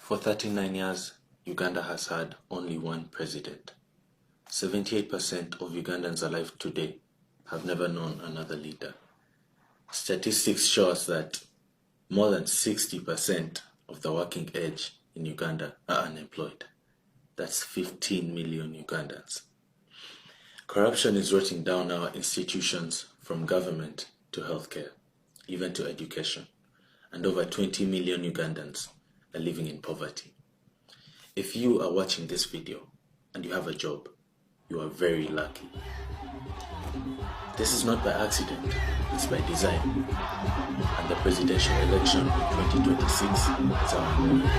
For 39 years, Uganda has had only one president. 78% of Ugandans alive today have never known another leader. Statistics show us that more than 60% of the working age in Uganda are unemployed. That's 15 million Ugandans. Corruption is rotting down our institutions from government to healthcare, even to education. And over 20 million Ugandans are living in poverty. If you are watching this video and you have a job, you are very lucky. This is not by accident, it's by design. And the presidential election in 2026 is our moment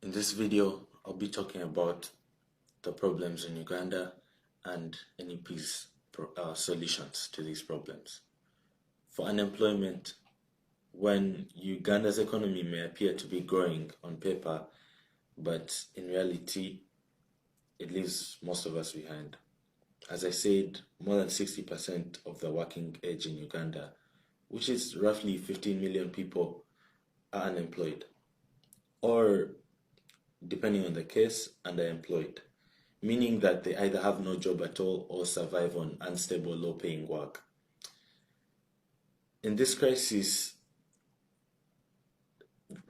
In this video, I'll be talking about the problems in Uganda and NEP's solutions to these problems. For unemployment, when Uganda's economy may appear to be growing on paper, but in reality, it leaves most of us behind. As I said, more than 60% of the working age in Uganda, which is roughly 15 million people, are unemployed, or depending on the case, underemployed, meaning that they either have no job at all or survive on unstable, low-paying work. In this crisis,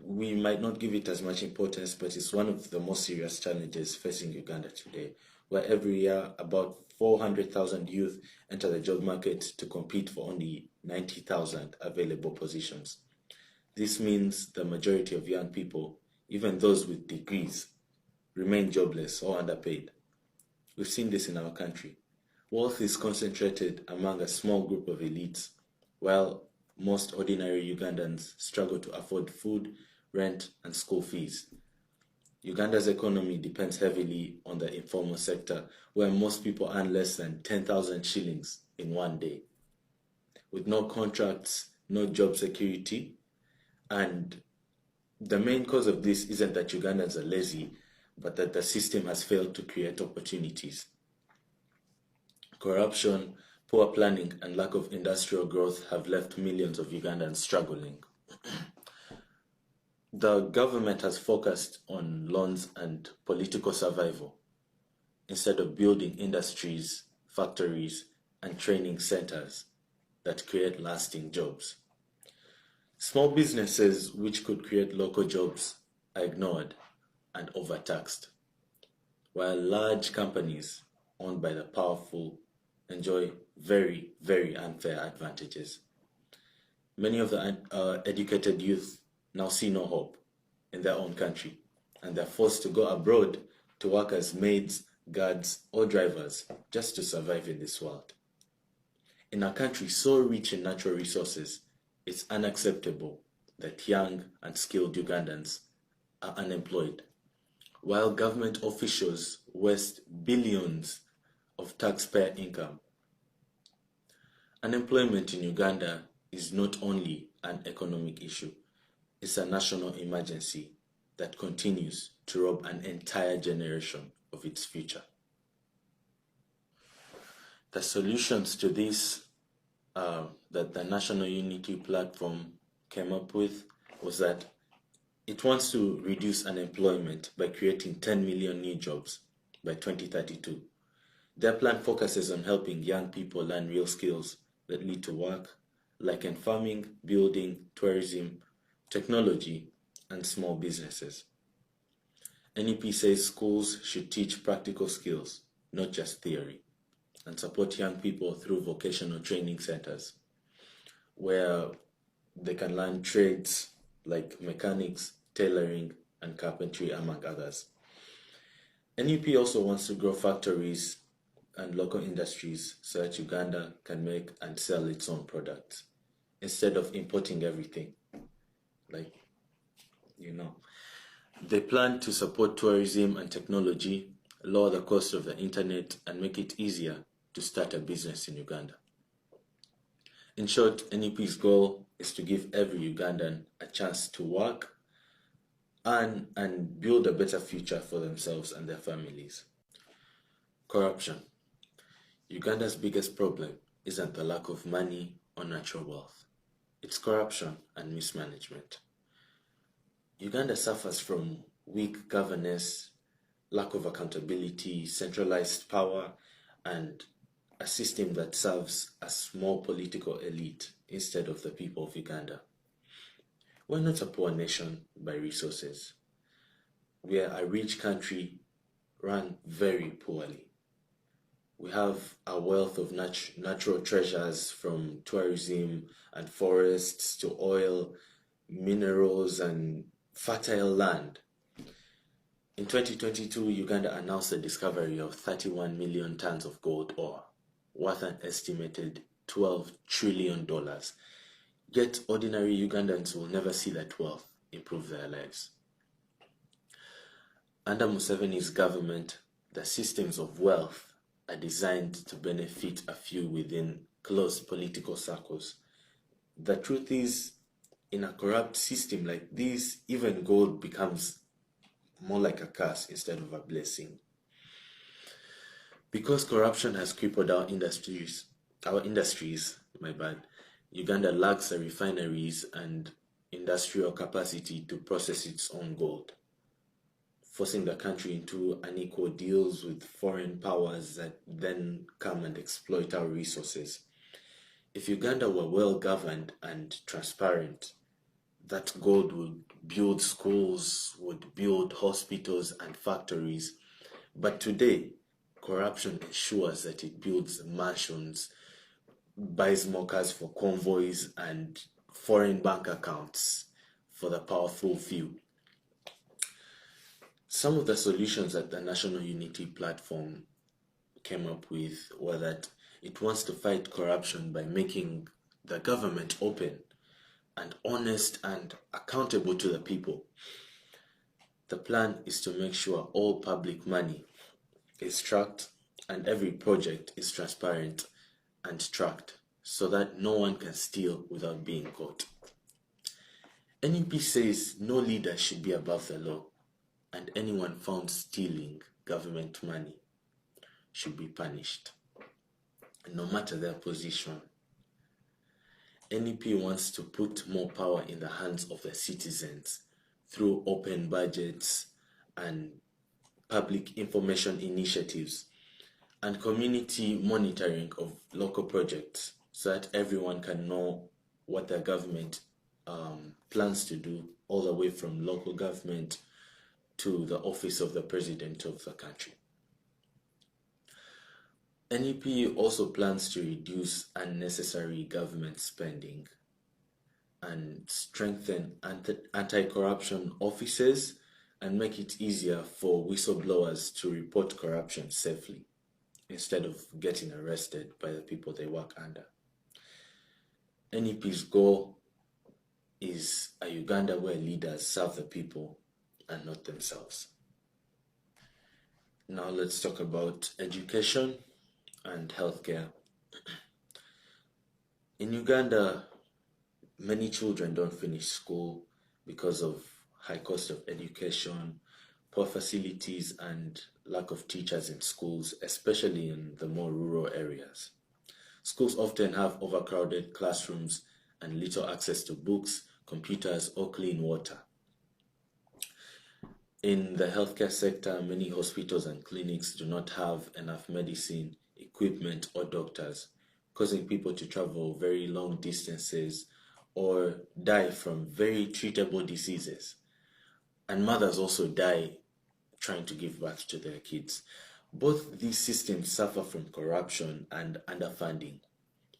we might not give it as much importance, but it's one of the most serious challenges facing Uganda today, where every year about 400,000 youth enter the job market to compete for only 90,000 available positions. This means the majority of young people, even those with degrees, remain jobless or underpaid. We've seen this in our country. Wealth is concentrated among a small group of elites, while most ordinary Ugandans struggle to afford food, rent, and school fees. Uganda's economy depends heavily on the informal sector, where most people earn less than 10,000 shillings in one day. With no contracts, no job security, and the main cause of this isn't that Ugandans are lazy, but that the system has failed to create opportunities. Corruption, poor planning, and lack of industrial growth have left millions of Ugandans struggling. The government has focused on loans and political survival instead of building industries, factories, and training centers that create lasting jobs. Small businesses which could create local jobs are ignored and overtaxed, while large companies owned by the powerful enjoy very, very unfair advantages. Many of the educated youth now see no hope in their own country, and they're forced to go abroad to work as maids, guards, or drivers just to survive in this world. In a country so rich in natural resources, it's unacceptable that young and skilled Ugandans are unemployed, while government officials waste billions of taxpayer income. Unemployment in Uganda is not only an economic issue, it's a national emergency that continues to rob an entire generation of its future. The solutions to this that the National Unity Platform came up with was that it wants to reduce unemployment by creating 10 million new jobs by 2032. Their plan focuses on helping young people learn real skills that lead to work, like in farming, building, tourism, technology, and small businesses. NEP says schools should teach practical skills, not just theory, and support young people through vocational training centers, where they can learn trades like mechanics, tailoring, and carpentry, among others. NEP also wants to grow factories and local industries so that Uganda can make and sell its own products instead of importing everything. They plan to support tourism and technology, lower the cost of the internet, and make it easier to start a business in Uganda. In short, NEP's goal is to give every Ugandan a chance to work, earn, and build a better future for themselves and their families. Corruption. Uganda's biggest problem isn't the lack of money or natural wealth. It's corruption and mismanagement. Uganda suffers from weak governance, lack of accountability, centralized power, and a system that serves a small political elite instead of the people of Uganda. We're not a poor nation by resources. We are a rich country run very poorly. We have a wealth of natural treasures, from tourism and forests to oil, minerals, and fertile land. In 2022, Uganda announced the discovery of 31 million tons of gold ore, worth an estimated $12 trillion. Yet ordinary Ugandans will never see that wealth improve their lives. Under Museveni's government, the systems of wealth are designed to benefit a few within close political circles. The truth is, in a corrupt system like this, even gold becomes more like a curse instead of a blessing. Because corruption has crippled our industries, Uganda lacks the refineries and industrial capacity to process its own gold, forcing the country into unequal deals with foreign powers that then come and exploit our resources. If Uganda were well governed and transparent, that gold would build schools, would build hospitals and factories. But today, corruption ensures that it builds mansions, buys more cars for convoys, and foreign bank accounts for the powerful few. Some of the solutions that the National Unity Platform came up with were that it wants to fight corruption by making the government open and honest and accountable to the people. The plan is to make sure all public money is tracked and every project is transparent and tracked so that no one can steal without being caught. NEP says no leader should be above the law, and anyone found stealing government money should be punished, no matter their position. NEP wants to put more power in the hands of the citizens through open budgets and public information initiatives and community monitoring of local projects so that everyone can know what their government plans to do, all the way from local government to the office of the president of the country. NEP also plans to reduce unnecessary government spending and strengthen anti-corruption offices and make it easier for whistleblowers to report corruption safely instead of getting arrested by the people they work under. NEP's goal is a Uganda where leaders serve the people and not themselves. Now let's talk about education and healthcare. In Uganda, many children don't finish school because of high cost of education, poor facilities, and lack of teachers in schools, especially in the more rural areas. Schools often have overcrowded classrooms and little access to books, computers, or clean water. In the healthcare sector, many hospitals and clinics do not have enough medicine, equipment, or doctors, causing people to travel very long distances or die from very treatable diseases. And mothers also die trying to give birth to their kids. Both these systems suffer from corruption and underfunding,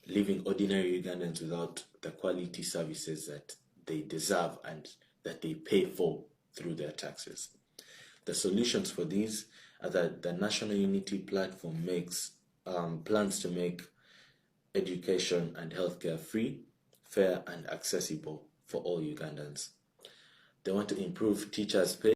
leaving ordinary Ugandans without the quality services that they deserve and that they pay for through their taxes. The solutions for these are that the National Unity Platform plans to make education and healthcare free, fair, and accessible for all Ugandans. They want to improve teachers' pay